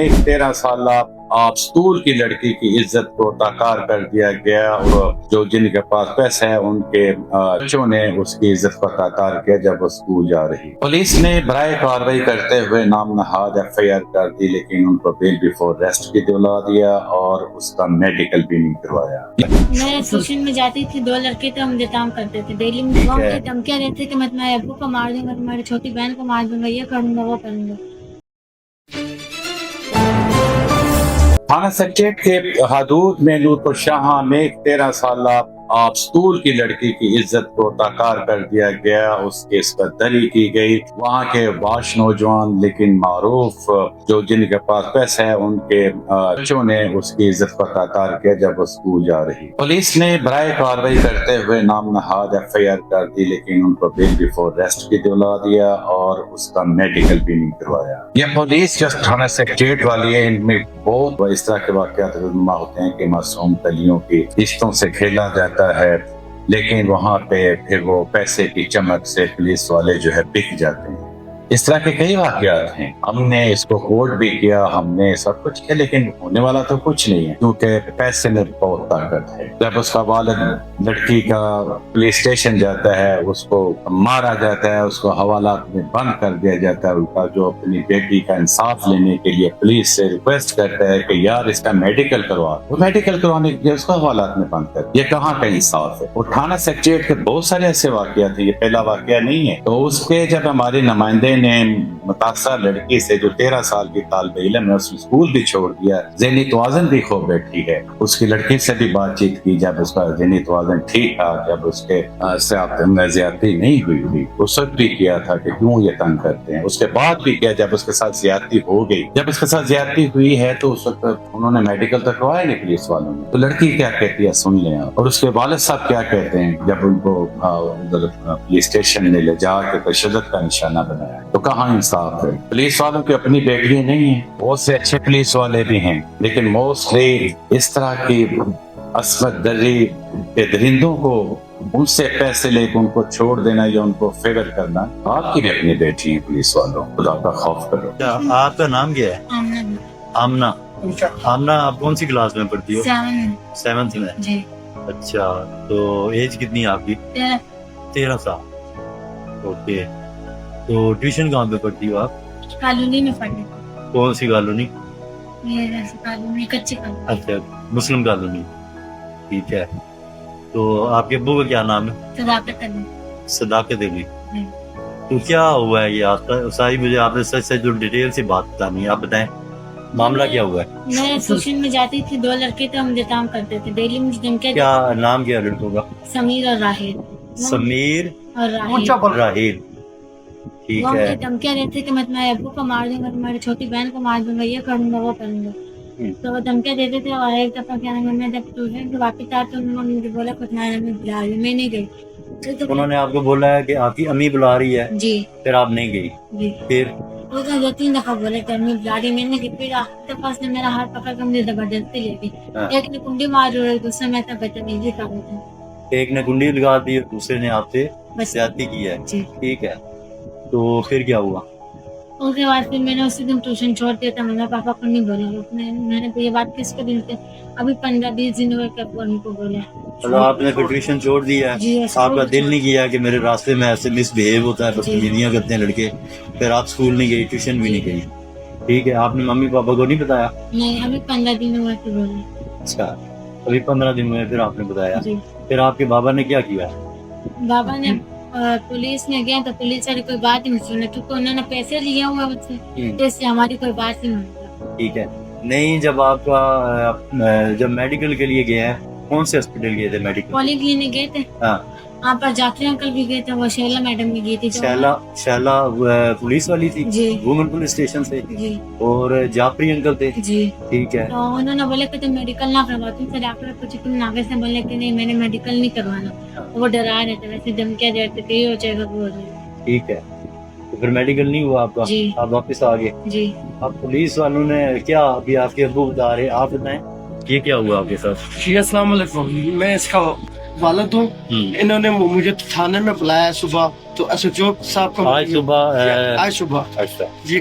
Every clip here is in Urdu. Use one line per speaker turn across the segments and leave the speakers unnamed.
ایک 13 سالہ اسکول کی لڑکی کی عزت کو تاکار کر دیا گیا اور جو جن کے پاس پیسے ہیں ان کے بچوں نے اس کی عزت کو تاکار کیا جب وہ اسکول جا رہی. پولیس نے برائے کارروائی کرتے ہوئے نام نہاد FIR کر دی، لیکن ان کو بیل بیفور ریسٹ بھی دلا دیا اور اس کا میڈیکل بھی نہیں کروایا.
میں ٹیوشن میں جاتی تھی، 2 لڑکے تھے، ہم کام کرتے تھے. ڈیلی میں دھمکیاں دیتے کہ میں تمہارے ابو کو مار دوں گا، تمہاری چھوٹی بہن کو مار دوں گا، یہ کروں گا وہ کروں گا.
تھانہ سیکریٹریٹ کے حدود میں نورپور شاہ میں ایک 13 سالہ اسکول کی لڑکی کی عزت کو تاکار کر دیا گیا، اس کی عصمت کی گئی. وہاں کے باش نوجوان لیکن معروف جو جن کے پاس پیسے ہیں ان کے بچوں نے اس کی عزت کو تاکار کیا جب وہ اسکول جا رہی. پولیس نے برائے کارروائی کرتے ہوئے نام نہاد FIR کر دی، لیکن ان کو بیل بیفور ریسٹ بھی دلا دیا اور اس کا میڈیکل بھی نہیں کروایا. یہ پولیس جو تھانہ سیکریٹریٹ والی ہے، ان میں بہت اس طرح کے واقعات رونما ہوتے ہیں کہ معصوم کلیوں کی رشتوں سے کھیلا جاتا ہے، لیکن وہاں پہ پھر وہ پیسے کی چمک سے پولیس والے جو ہے بک جاتے ہیں. اس طرح کے کئی واقعات ہیں. ہم نے اس کو کوٹ بھی کیا، ہم نے سب کچھ کیا، لیکن ہونے والا تو کچھ نہیں ہے، کیونکہ پیسے میں بہت طاقت ہے. جب اس کا والد لڑکی کا پولیس اسٹیشن جاتا ہے، اس کو مارا جاتا ہے، اس کو حوالات میں بند کر دیا جاتا ہے. الٹا جو اپنی بیٹی کا انصاف لینے کے لیے پولیس سے ریکویسٹ کرتا ہے کہ یار اس کا میڈیکل کروا، وہ میڈیکل کروانے کے لیے اس کو حوالات میں بند کر. یہ کہاں کا انصاف ہے؟ اور تھانہ سیکریٹریٹ کے بہت سارے ایسے واقعات ہیں، یہ پہلا واقعہ نہیں ہے. تو اس کے جب ہمارے نمائندے نے متاثرہ لڑکی سے جو 13 سال کی طالب علم ہے، اس اسکول بھی چھوڑ دیا، ذہنی توازن بھی کھو بیٹھی ہے، اس کی لڑکی سے بھی بات چیت کی جب اس کا ذہنی توازن ٹھیک تھا، جب اس کے زیادتی نہیں ہوئی تھی، اس وقت بھی کیا تھا کہ کیوں یہ تنگ کرتے ہیں. اس کے بعد بھی کیا جب اس کے ساتھ زیادتی ہو گئی، جب اس کے ساتھ زیادتی ہوئی ہے تو اس وقت انہوں نے میڈیکل تو کروایا نہیں پولیس والوں نے. تو لڑکی کیا کہتی ہے سن لیں آپ، اور اس کے والد صاحب کیا کہتے ہیں جب ان کو ادھر پولیس اسٹیشن میں لے جا کے تشدد کا نشانہ بنایا. تو کہاں انصاف ہے؟ پولیس والوں کی اپنی بیٹیاں نہیں ہیں، بہت سے اچھے پولیس والے بھی ہیں، لیکن موسٹلی اس طرح کی عصمت دری کے درندوں کو ان سے پیسے لے کے ان کو چھوڑ دینا یا ان کو فیور کرنا. آپ کی بھی اپنی بیٹی ہیں پولیس والوں، خدا کا خوف کرو.
آپ کا نام کیا ہے؟ آمنہ. آمنہ، آپ کون سی کلاس میں پڑھتی ہو؟ 7th میں.
جی.
اچھا، تو ایج کتنی ہے آپ کی؟ 13 سال. اوکے، تو ٹیوشن کہاں پہ پڑھتی ہو آپ؟
کالونی میں پڑھتی.
کون سی کالونی؟
کالونی کچی کالونی.
اچھا، مسلم کالونی. ٹھیک ہے. تو آپ کے ابو کا کیا نام ہے؟
صداقت علی.
صداقت علی. تو کیا ہوا ہے یہ آپ کا؟ ساری مجھے آپ نے سچ جو ڈیٹیل سے بات بتانی ہے، آپ بتائیں معاملہ کیا ہوا ہے؟
میں ٹیوشن میں جاتی تھی، 2 لڑکے تھے، ہم کام کرتے تھے. ڈیلی میں دھمکیاں.
کیا نام کیا لڑکوں کا؟
سمیر اور راہیل.
سمیر
اور
راہیل. ٹھیک
وہ
ہے.
مجھے دھمکیاں دیتے کہ میں تمہارے ابو کو مار دوں گا، تمہاری چھوٹی بہن کو مار دوں گا، یہ کروں گا وہ کروں گا. تو وہ دھمکیاں دیتے تھے. اور ایک دفعہ کیا میں جب ٹیوشن سے واپس آیا تو انہوں نے مجھے بولا کہ تمہاری امی بلا رہی ہے. میں نہیں گئی.
انہوں نے آپ کو بولا ہے کہ آپ کی امی بلا رہی ہے؟
جی.
پھر آپ نہیں گئی؟
جی.
پھر
وہ 2-3 دفعہ بولے کہ امی بلا رہی. میں نے گئی. پھر آخر دفعہ اس نے میرا ہاتھ پکڑ کر مجھے زبردستی لے گئی. ایک نے کنڈی مار رہی، دوسرے میں تو بدتمیزی کر رہے تھے.
ایک نے کنڈی لگا دی اور دوسرے نے آپ سے زیادتی کی ہے.
جی.
ٹھیک ہے. تو پھر کیا ہوا؟
اس کے بعد پھر میں نے اسی دن ٹیوشن چھوڑ دیا تھا. میں پاپا کو نہیں بولا. میں نے یہ بات کس کو دن سے ابھی 15-20 دن ہوئے کہ ان کو بولا.
آپ نے پھر ٹیوشن چھوڑ دیا ہے؟
جی.
آپ کا دل نہیں کیا کہ میرے راستے میں ایسے مس بہیو ہوتا ہے، بدتمیزیاں کرتے ہیں لڑکے؟ پھر آپ اسکول نہیں گئی، ٹیوشن بھی نہیں گئی. ٹھیک ہے. آپ نے ممی پاپا کو نہیں بتایا؟
نہیں، ابھی 15 دن ہوئے کہ بولا.
اچھا، ابھی 15 دن ہوئے پھر آپ نے بتایا.
جی.
پھر آپ کے بابا نے کیا کیا؟
بابا نے پولیس میں گیا تو پولیس والی کوئی بات نہیں سنی، کیونکہ انہوں نے پیسے لیے ہوئے مجھ سے، اس سے ہماری کوئی بات نہیں مانتا.
ٹھیک ہے. نہیں، جب آپ کا جب میڈیکل کے لیے گئے ہیں، کون سے ہاسپٹل گئے تھے میڈیکل؟
پولی کلینک گئے تھے.
ہاں.
وہاں پر جعفری انکل بھی گئے تھے. وہ شیلا میڈم بھی گئی تھی.
شیلا پولیس والی تھی؟
جی.
وومن پولیس اسٹیشن سے.
جی.
اور جعفری انکل تھے؟
جی.
ٹھیک ہے.
تو انہوں نے بولے کہ تم میڈیکل نہ کروا. تم سے ڈاکٹر پوچھے، تم ناگے سے بولے کہ نہیں میں نے میڈیکل نہیں کروانا. وہ ڈرا رہے تھے، ویسے دھمکیاں دیتے کہ یہ ہو جائے گا وہ ہو جائے گا.
ٹھیک ہے. تو پھر میڈیکل نہیں ہوا آپ کا؟
جی.
آپ واپس آ گئے؟
جی.
اب پولیس والوں نے کیا، ابھی آپ کے ابو بتا رہے، آپ بتائیں یہ کیا ہوا آپ کے ساتھ؟
جی السلام علیکم، میں اس کا والد ہوں. انہوں نے مجھے تھانے میں بلایا صبح، تو SHO صاحب کو
آج صبح
اچھا
جی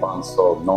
509